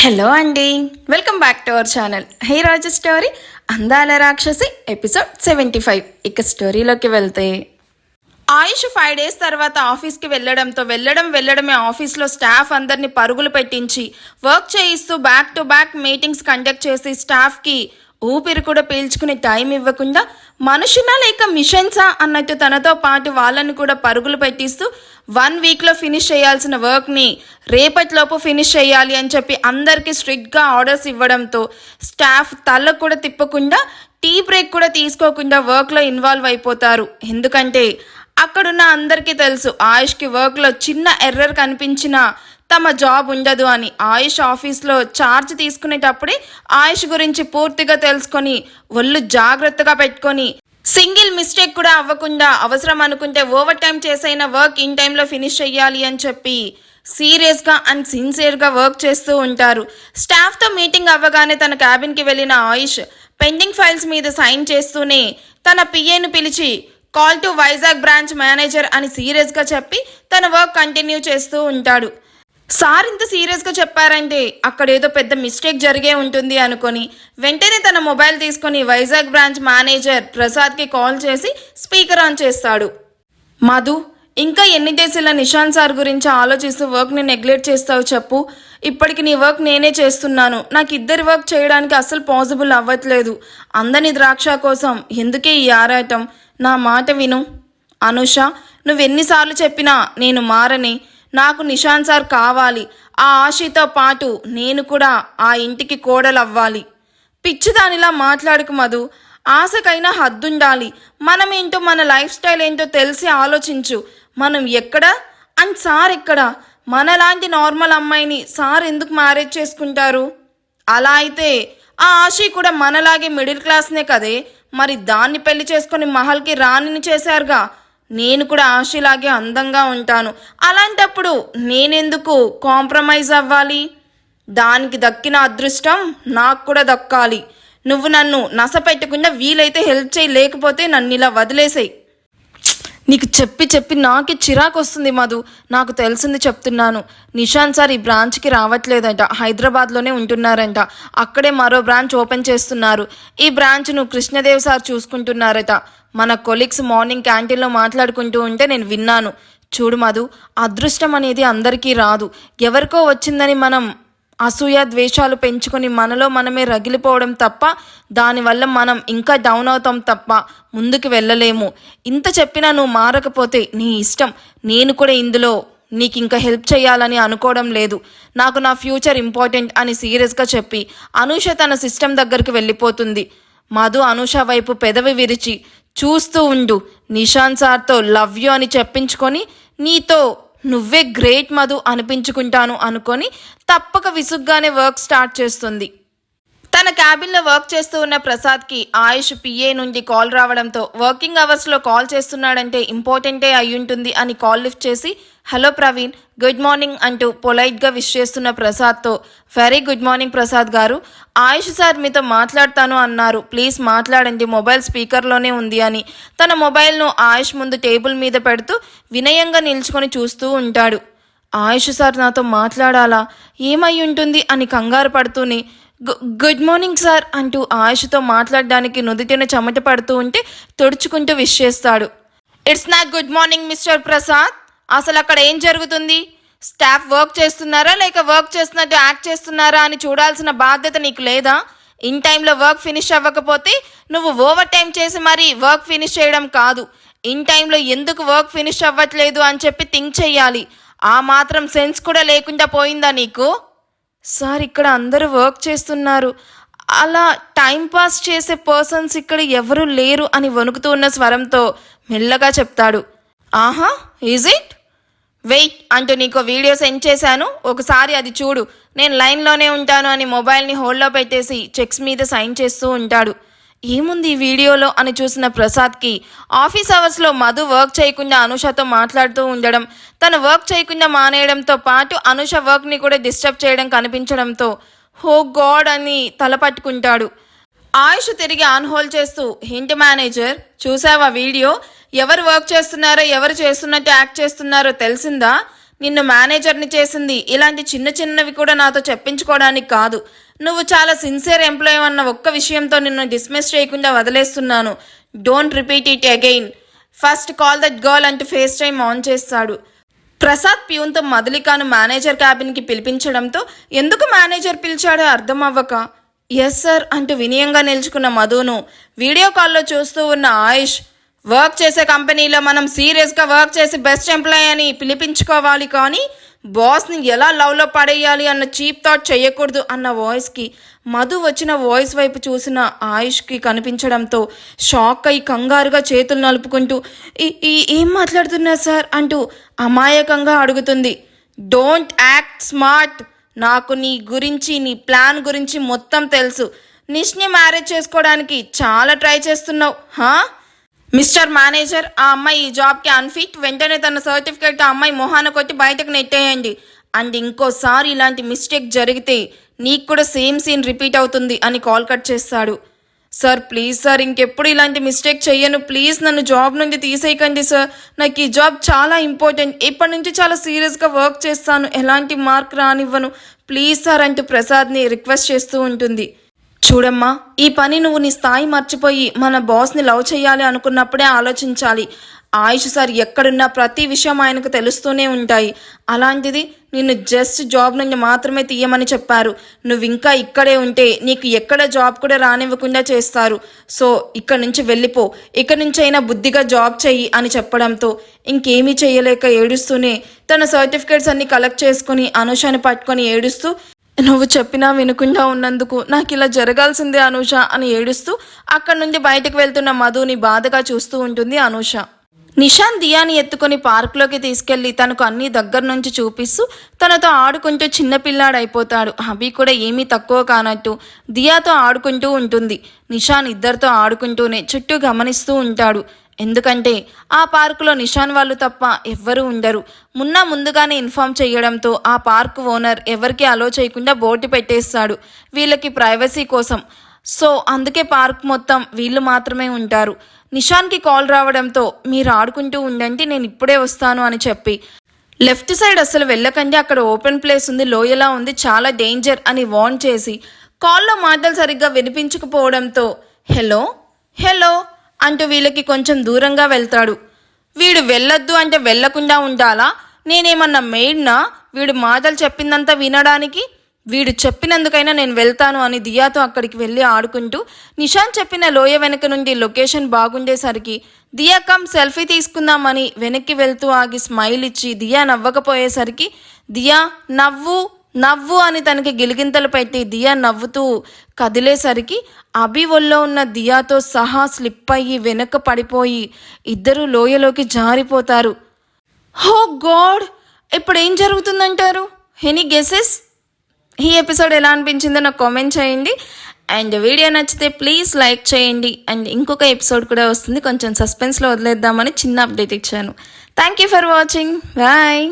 Hello అండి, welcome back to our channel. Hey Raju story అందాల రాక్షసి ఎపిసోడ్ 75. ఇక స్టోరీలోకి వెళ్తే, ఆయుష్ 5 days తర్వాత ఆఫీస్కి వెళ్ళడమే ఆఫీస్లో స్టాఫ్ అందరినీ పరుగులు పెట్టించి వర్క్ చేయిస్తూ back to back meetings conduct చేసి స్టాఫ్కి ఊపిరి కూడా పీల్చుకునే టైం ఇవ్వకుండా మనుషులా లేక మిషన్సా అన్నట్టు తనతో పాటు వాళ్ళని కూడా పరుగులు పెట్టిస్తూ 1 weekలో ఫినిష్ చేయాల్సిన వర్క్ని రేపటిలోపు ఫినిష్ చేయాలి అని చెప్పి అందరికీ స్ట్రిక్ట్గా ఆర్డర్స్ ఇవ్వడంతో స్టాఫ్ తల కూడా తిప్పకుండా టీ బ్రేక్ కూడా తీసుకోకుండా వర్క్లో ఇన్వాల్వ్ అయిపోతారు. ఎందుకంటే అక్కడున్న అందరికీ తెలుసు ఆయుష్కి వర్క్లో చిన్న ఎర్రర్ కనిపించినా తమ జాబ్ ఉండదు అని. ఆయుష్ ఆఫీస్లో ఛార్జ్ తీసుకునేటప్పుడే ఆయుష్ గురించి పూర్తిగా తెలుసుకొని ఒళ్ళు జాగ్రత్తగా పెట్టుకొని సింగిల్ మిస్టేక్ కూడా అవ్వకుండా అవసరం అనుకుంటే ఓవర్ టైం చేసైనా వర్క్ ఇన్ టైంలో ఫినిష్ చెయ్యాలి అని చెప్పి సీరియస్గా అండ్ సిన్సియర్గా వర్క్ చేస్తూ ఉంటారు. స్టాఫ్తో మీటింగ్ అవ్వగానే తన క్యాబిన్కి వెళ్ళిన ఆయుష్ పెండింగ్ ఫైల్స్ మీద సైన్ చేస్తూనే తన పిఏను పిలిచి call to Vizag branch manager అని సీరియస్గా చెప్పి తన వర్క్ కంటిన్యూ చేస్తూ ఉంటాడు. సార్ ఇంత సీరియస్గా చెప్పారంటే అక్కడేదో పెద్ద మిస్టేక్ జరిగే ఉంటుంది అనుకొని వెంటనే తన మొబైల్ తీసుకొని వైజాగ్ బ్రాంచ్ మేనేజర్ ప్రసాద్కి కాల్ చేసి స్పీకర్ ఆన్ చేస్తాడు. మధు, ఇంకా ఎన్ని డేస్ ఇలా నిశాంత్ సార్ గురించి ఆలోచిస్తూ వర్క్ని నెగ్లెక్ట్ చేస్తావు చెప్పు. ఇప్పటికి నీ వర్క్ నేనే చేస్తున్నాను. నాకు ఇద్దరి వర్క్ చేయడానికి అస్సలు పాసిబుల్ అవ్వట్లేదు. అందని ద్రాక్ష కోసం ఎందుకే ఈ ఆరాటం? నా మాట విను. అనుష, నువ్వెన్నిసార్లు చెప్పినా నేను మారని. నాకు నిశాంత్ సార్ కావాలి. ఆ ఆశతో పాటు నేను కూడా ఆ ఇంటికి కోడలవ్వాలి. పిచ్చిదానిలా మాట్లాడుకు మధు. ఆశకైనా హద్దుండాలి. మనమేంటో మన లైఫ్ స్టైల్ ఏంటో తెలిసి ఆలోచించు. మనం ఎక్కడ అండ్ సార్ ఎక్కడ? మనలాంటి నార్మల్ అమ్మాయిని సార్ ఎందుకు మ్యారేజ్ చేసుకుంటారు? అలా అయితే ఆ ఆశి కూడా మనలాగే మిడిల్ క్లాస్నే కదే. మరి దాన్ని పెళ్లి చేసుకొని మహల్కి రాణిని చేశారుగా. నేను కూడా ఆశలాగే అందంగా ఉంటాను. అలాంటప్పుడు నేనెందుకు కాంప్రమైజ్ అవ్వాలి? దానికి దక్కిన అదృష్టం నాకు కూడా దక్కాలి. నువ్వు నన్ను నసపెట్టకుండా వీలైతే హెల్ప్ చేయి, లేకపోతే నన్ను ఇలా వదిలేసాయి. నీకు చెప్పి నాకే చిరాకు వస్తుంది మధు. నాకు తెలిసింది చెప్తున్నాను. నిశాంత్ సార్ ఈ బ్రాంచ్కి రావట్లేదంట. హైదరాబాద్లోనే ఉంటున్నారంట. అక్కడే మరో బ్రాంచ్ ఓపెన్ చేస్తున్నారు. ఈ బ్రాంచ్ను కృష్ణదేవ్ సార్ చూసుకుంటున్నారట. మన కొలీగ్స్ మార్నింగ్ క్యాంటీన్లో మాట్లాడుకుంటూ ఉంటే నేను విన్నాను. చూడు మధు, అదృష్టం అనేది అందరికీ రాదు. ఎవరికో వచ్చిందని మనం అసూయ ద్వేషాలు పెంచుకొని మనలో మనమే రగిలిపోవడం తప్ప దానివల్ల మనం ఇంకా డౌన్ అవుతాం తప్ప ముందుకు వెళ్ళలేము. ఇంత చెప్పినా నువ్వు మారకపోతే నీ ఇష్టం. నేను కూడా ఇందులో నీకు ఇంకా హెల్ప్ చేయాలని అనుకోవడం లేదు. నాకు నా ఫ్యూచర్ ఇంపార్టెంట్ అని సీరియస్గా చెప్పి అనూష తన సిస్టమ్ దగ్గరికి వెళ్ళిపోతుంది. మధు అనూష వైపు పెదవి విరిచి చూస్తూ ఉండు. నిశాంత్ సార్తో లవ్ యూ అని చెప్పించుకొని నీతో నువ్వే గ్రేట్ మధు అనిపించుకుంటాను అనుకొని తప్పక విసుగ్గానే వర్క్ స్టార్ట్ చేస్తుంది. తన క్యాబిన్లో వర్క్ చేస్తూ ఉన్న ప్రసాద్కి ఆయుష్ పిఏ నుండి కాల్ రావడంతో వర్కింగ్ అవర్స్లో కాల్ చేస్తున్నాడంటే ఇంపార్టెంటే అయ్యుంటుంది అని కాల్ లిఫ్ట్ చేసి హలో ప్రవీణ్, గుడ్ మార్నింగ్ అంటూ పొలైట్గా విష్ చేస్తున్న ప్రసాద్తో వెరీ గుడ్ మార్నింగ్ ప్రసాద్ గారు, ఆయుష్ సార్ మీతో మాట్లాడతాను అన్నారు. ప్లీజ్ మాట్లాడండి, మొబైల్ స్పీకర్లోనే ఉంది అని తన మొబైల్ను ఆయుష్ ముందు టేబుల్ మీద పెడుతూ వినయంగా నిల్చుకొని చూస్తూ ఉంటాడు. ఆయుష్ సార్ నాతో మాట్లాడాలా? ఏమై ఉంటుంది అని కంగారు పడుతూనే గుడ్ మార్నింగ్ సార్ అంటూ ఆయుష్తో మాట్లాడడానికి నుదిటిన చెమట పడుతూ ఉంటే తుడుచుకుంటూ విష్ చేస్తాడు. It's not good morning mister Prasad. అసలు అక్కడ ఏం జరుగుతుంది? స్టాఫ్ వర్క్ చేస్తున్నారా లేక వర్క్ చేస్తున్నట్టు యాక్ట్ చేస్తున్నారా అని చూడాల్సిన బాధ్యత నీకు లేదా? ఇన్ టైంలో వర్క్ ఫినిష్ అవ్వకపోతే నువ్వు ఓవర్ టైం చేసి మరీ వర్క్ ఫినిష్ చేయడం కాదు, ఇన్ టైంలో ఎందుకు వర్క్ ఫినిష్ అవ్వట్లేదు అని చెప్పి థింక్ చెయ్యాలి. ఆ మాత్రం సెన్స్ కూడా లేకుండా పోయిందా నీకు? సార్, ఇక్కడ అందరూ వర్క్ చేస్తున్నారు. అలా టైంపాస్ చేసే పర్సన్స్ ఇక్కడ ఎవరూ లేరు అని వణుకుతూ ఉన్న స్వరంతో మెల్లగా చెప్తాడు. ఆహా, ఈజ్ ఇట్? వెయిట్ అంటూ నీకు వీడియో సెండ్ చేశాను, ఒకసారి అది చూడు. నేను లైన్లోనే ఉంటాను అని మొబైల్ని హోల్డ్లో పెట్టేసి చెక్స్ మీద సైన్ చేస్తూ ఉంటాడు. ఏముంది ఈ వీడియోలో అని చూసిన ప్రసాద్కి ఆఫీస్ అవర్స్లో మధు వర్క్ చేయకుండా అనుషతో మాట్లాడుతూ ఉండడం, తను వర్క్ చేయకుండా మానేయడంతో పాటు అనుష వర్క్ని కూడా డిస్టర్బ్ చేయడం కనిపించడంతో హో గాడ్ అని తల పట్టుకుంటాడు. ఆయుష్ తిరిగి ఆన్ హోల్డ్ చేస్తూ ఏంటి మేనేజర్, చూసావా వీడియో? ఎవరు వర్క్ చేస్తున్నారో ఎవరు చేస్తున్నట్టు యాక్ట్ చేస్తున్నారో తెలిసిందా? నిన్ను మేనేజర్ని చేసింది ఇలాంటి చిన్న చిన్నవి కూడా నాతో చెప్పించుకోవడానికి కాదు. నువ్వు చాలా సిన్సియర్ ఎంప్లాయీ అన్న ఒక్క విషయంతో నిన్ను డిస్మిస్ చేయకుండా వదిలేస్తున్నాను. Don't repeat it again. First call that girl అంటూ ఫేస్ టైం ఆన్ చేస్తాడు. ప్రసాద్ ప్యూన్తో మధులికాను మేనేజర్ క్యాబిన్కి పిలిపించడంతో ఎందుకు మేనేజర్ పిలిచాడో అర్థం అవ్వక ఎస్ సార్ అంటూ వినయంగా నిల్చుకున్న మధును వీడియో కాల్లో చూస్తూ ఉన్న ఆయుష్, వర్క్ చేసే కంపెనీలో మనం సీరియస్గా వర్క్ చేసి బెస్ట్ ఎంప్లాయీ అని పిలిపించుకోవాలి, కానీ బాస్ని ఎలా లవ్లో పడేయాలి అన్న చీప్ థాట్ చేయకూడదు అన్న వాయిస్కి మధు వచ్చిన వాయిస్ వైపు చూసిన ఆయుష్కి కనిపించడంతో షాక్ అయి కంగారుగా చేతులు నలుపుకుంటూ ఏం మాట్లాడుతున్నారు సార్ అంటూ అమాయకంగా అడుగుతుంది. Don't act smart. నాకు నీ గురించి నీ ప్లాన్ గురించి మొత్తం తెలుసు. నిష్ని మ్యారేజ్ చేసుకోవడానికి చాలా ట్రై చేస్తున్నావు. మిస్టర్ మేనేజర్, ఆ అమ్మాయి ఈ జాబ్కి అన్ఫిట్. వెంటనే తన సర్టిఫికేట్ ఆ అమ్మాయి మొహాన కొట్టి బయటకు నెట్టేయండి. అండ్ ఇంకోసారి ఇలాంటి మిస్టేక్ జరిగితే నీకు కూడా సేమ్ సీన్ రిపీట్ అవుతుంది అని కాల్ కట్ చేస్తాడు. సార్ ప్లీజ్ సార్, ఇంకెప్పుడు ఇలాంటి మిస్టేక్ చెయ్యను. ప్లీజ్ నన్ను జాబ్ నుండి తీసేయకండి సార్. నాకు ఈ జాబ్ చాలా ఇంపార్టెంట్. ఇప్పటి నుంచి చాలా సీరియస్గా వర్క్ చేస్తాను. ఎలాంటి మార్క్ రానివ్వను. ప్లీజ్ సార్ అంటూ ప్రసాద్ని రిక్వెస్ట్ చేస్తూ ఉంటుంది. చూడమ్మా, ఈ పని నువ్వు నీ స్థాయి మర్చిపోయి మన బాస్ని లవ్ చేయాలి అనుకున్నప్పుడే ఆలోచించాలి. ఆయుష్ సార్ ఎక్కడున్నా ప్రతి విషయం ఆయనకు తెలుస్తూనే ఉంటాయి. అలాంటిది నిన్ను జస్ట్ జాబ్ నుండి మాత్రమే తీయమని చెప్పారు. నువ్వు ఇంకా ఇక్కడే ఉంటే నీకు ఎక్కడ జాబ్ కూడా రానివ్వకుండా చేస్తారు. సో ఇక్కడ నుంచి వెళ్ళిపో. ఇక్కడ నుంచి అయినా బుద్ధిగా జాబ్ చెయ్యి అని చెప్పడంతో ఇంకేమీ చేయలేక ఏడుస్తూనే తన సర్టిఫికేట్స్ అన్ని కలెక్ట్ చేసుకుని అనూషని పట్టుకొని ఏడుస్తూ, నువ్వు చెప్పినా వినకుండా ఉన్నందుకు నాకు ఇలా జరగాల్సిందే అనూష అని ఏడుస్తూ అక్కడి నుండి బయటకు వెళ్తున్న మధుని బాధగా చూస్తూ ఉంటుంది అనూష. నిషాన్ దియాని ఎత్తుకొని పార్కులోకి తీసుకెళ్లి తనకు అన్ని దగ్గర నుంచి చూపిస్తూ తనతో ఆడుకుంటూ చిన్నపిల్లాడైపోతాడు. అభి కూడా ఏమీ తక్కువ కానట్టు దియాతో ఆడుకుంటూ ఉంటుంది. నిషాన్ ఇద్దరితో ఆడుకుంటూనే చుట్టూ గమనిస్తూ ఉంటాడు. ఎందుకంటే ఆ పార్కులో నిషాన్ వాళ్ళు తప్ప ఎవ్వరూ ఉండరు. ముందుగానే ఇన్ఫామ్ చేయడంతో ఆ పార్క్ ఓనర్ ఎవరికి అలో చేయకుండా బోర్డు పెట్టేస్తాడు వీళ్ళకి ప్రైవసీ కోసం. సో అందుకే పార్క్ మొత్తం వీళ్ళు మాత్రమే ఉంటారు. నిషాన్కి కాల్ రావడంతో మీరు ఆడుకుంటూ ఉండండి, నేను ఇప్పుడే వస్తాను అని చెప్పి లెఫ్ట్ సైడ్ అసలు వెళ్ళకండి, అక్కడ ఓపెన్ ప్లేస్ ఉంది, లోయలా ఉంది, చాలా డేంజర్ అని వార్న్ చేసి కాల్లో మాటలు సరిగ్గా వినిపించకపోవడంతో హలో హలో అంటూ వీళ్ళకి కొంచెం దూరంగా వెళ్తాడు. వీడు వెళ్ళొద్దు అంటే వెళ్లకుండా ఉండాలా? నేనేమన్నా మెయిడ్నా వీడు మాటలు చెప్పిందంతా వినడానికి? వీడు చెప్పినందుకైనా నేను వెళ్తాను అని దియాతో అక్కడికి వెళ్ళి ఆడుకుంటూ నిషాన్ చెప్పిన లోయ వెనక నుండి లొకేషన్ బాగుండేసరికి దియా కమ్ సెల్ఫీ తీసుకుందామని వెనక్కి వెళ్తూ ఆగి స్మైల్ ఇచ్చి దియా నవ్వకపోయేసరికి దియా నవ్వు నవ్వు అని తనకి గిలిగింతలు పెట్టి దియా నవ్వుతూ కదిలేసరికి అభి ఒళ్ళో ఉన్న దియాతో సహా స్లిప్ అయ్యి వెనక పడిపోయి ఇద్దరు లోయలోకి జారిపోతారు. హో గాడ్, ఇప్పుడు ఏం జరుగుతుందంటారు? Any guesses? ఈ ఎపిసోడ్ ఎలా అనిపించిందో నాకు కామెంట్ చేయండి. అండ్ వీడియో నచ్చితే ప్లీజ్ లైక్ చేయండి. అండ్ ఇంకొక ఎపిసోడ్ కూడా వస్తుంది, కొంచెం సస్పెన్స్లో వదిలేద్దామని చిన్న అప్డేట్ ఇచ్చాను. Thank you for watching. Bye.